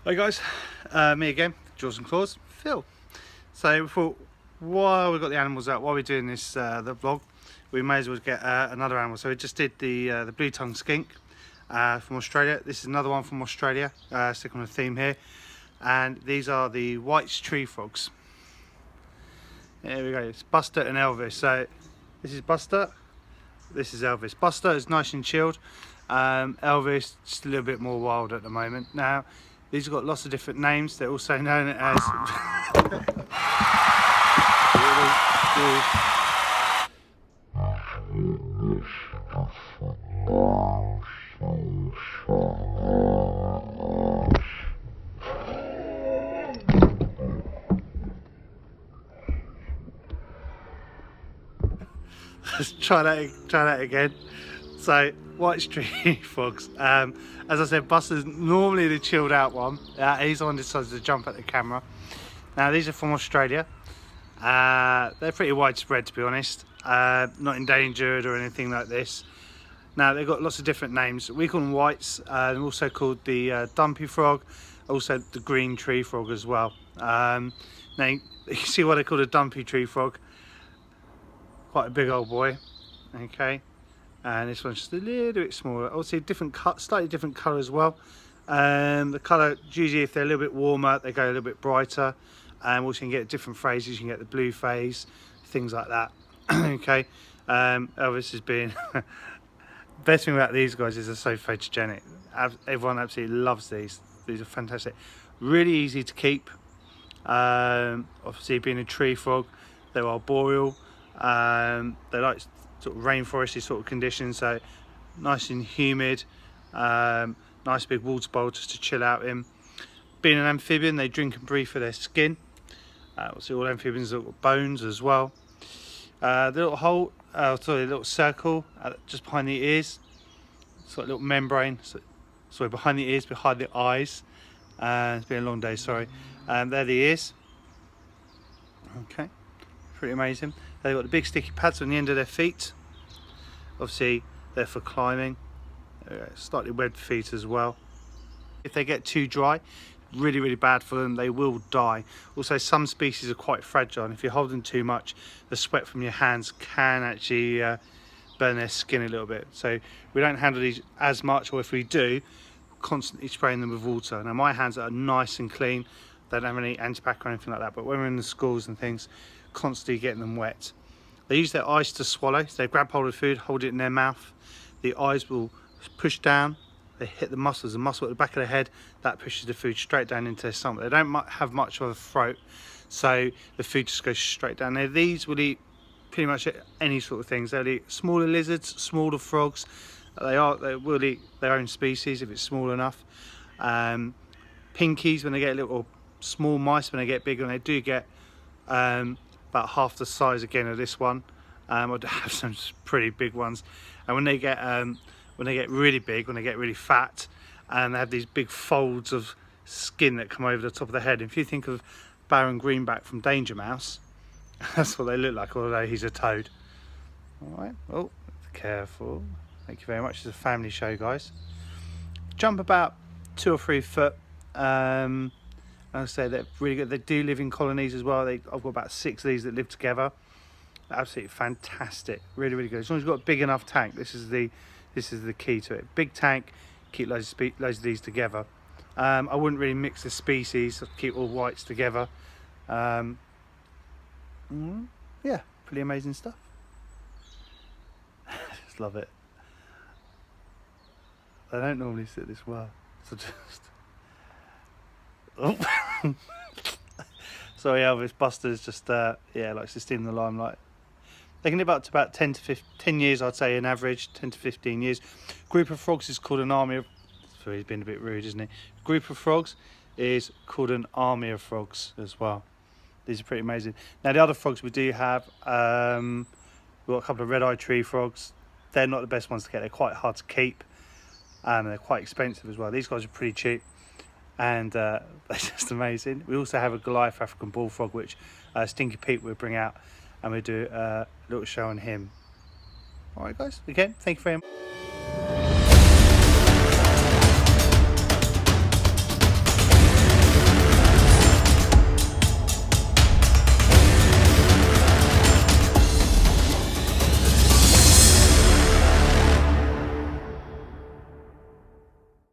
Hi guys, me again, Jaws and Claws, Phil. So we thought, while we've got the animals out, while we're doing this the vlog, we may as well get another animal. So we just did the blue tongue skink from Australia. This is another one from Australia, sticking on the theme here. And these are the White's tree frogs. There we go, it's Buster and Elvis. So this is Buster, this is Elvis. Buster is nice and chilled. Elvis just a little bit more wild at the moment. Now these have got lots of different names. They're also known as let's try that again. So White's tree frogs. As I said, Buster's normally the chilled out one. He's the one that decides to jump at the camera. Now these are from Australia. They're pretty widespread, to be honest. Not endangered or anything like this. Now they've got lots of different names. We call them whites. They're also called the dumpy frog, also the green tree frog as well. Now you see what they call a dumpy tree frog. Quite a big old boy. Okay. And this one's just a little bit smaller. Obviously different cut, slightly different colour as well. The colour, usually if they're a little bit warmer, they go a little bit brighter. Also you can get different phases. You can get the blue phase, things like that. Okay. Elvis has been best thing about these guys is they're so photogenic. Everyone absolutely loves these. These are fantastic. Really easy to keep. Obviously being a tree frog, they're arboreal. They like sort of rainforesty sort of conditions, so nice and humid. Nice big water bowl just to chill out in. Being an amphibian, they drink and breathe for their skin. Obviously all amphibians have got bones as well. The little hole, sorry, the little circle just behind the ears. It's got a little membrane. Sorry, behind the ears, behind the eyes. It's been a long day, sorry. They're the ears. Okay, pretty amazing. They've got the big sticky pads on the end of their feet. Obviously, they're for climbing. Slightly webbed feet as well. If they get too dry, really bad for them. They will die. Also, some species are quite fragile, and if you hold them too much, the sweat from your hands can actually burn their skin a little bit. So we don't handle these as much, or if we do, constantly spraying them with water. Now my hands are nice and clean. They don't have any antibac or anything like that, but when we're in the schools and things, constantly getting them wet. They use their eyes to swallow, so they grab hold of food, hold it in their mouth. The eyes will push down, they hit the muscles, the muscle at the back of the head, that pushes the food straight down into their stomach. They don't have much of a throat, so the food just goes straight down there. These will eat pretty much any sort of things. They'll eat smaller lizards, smaller frogs. They will eat their own species if it's small enough. Pinkies when they get a little, small mice when they get bigger, and they do get about half the size again of this one. I have some pretty big ones, and when they get really big, when they get really fat, and they have these big folds of skin that come over the top of the head. If you think of Baron Greenback from Danger Mouse, that's what they look like, although he's a toad. All right. Oh, careful. Thank you very much. It's a family show, guys. Jump about 2 or 3 foot. Like I say, they're really good. They do live in colonies as well. I've got about 6 of these that live together. Absolutely fantastic. Really good. As long as you've got a big enough tank, this is the key to it. Big tank, keep loads of these together. I wouldn't really mix the species. I'd keep all whites together. Yeah, pretty amazing stuff. Just love it. They don't normally sit this well, so just. Oh. Sorry, Elvis. Buster's just yeah, likes to steal in the limelight. They can live up to about 10 years, I'd say, on average, 10 to 15 years. Group of frogs is called an army of. So he's been a bit rude, isn't he? Group of frogs is called an army of frogs as well. These are pretty amazing. Now the other frogs we do have, we've got a couple of red-eyed tree frogs. They're not the best ones to get. They're quite hard to keep, and they're quite expensive as well. These guys are pretty cheap, and they're just amazing. We also have a Goliath African bullfrog, which Stinky Pete will bring out, and we do a little show on him. All right, guys. Again, thank you very much.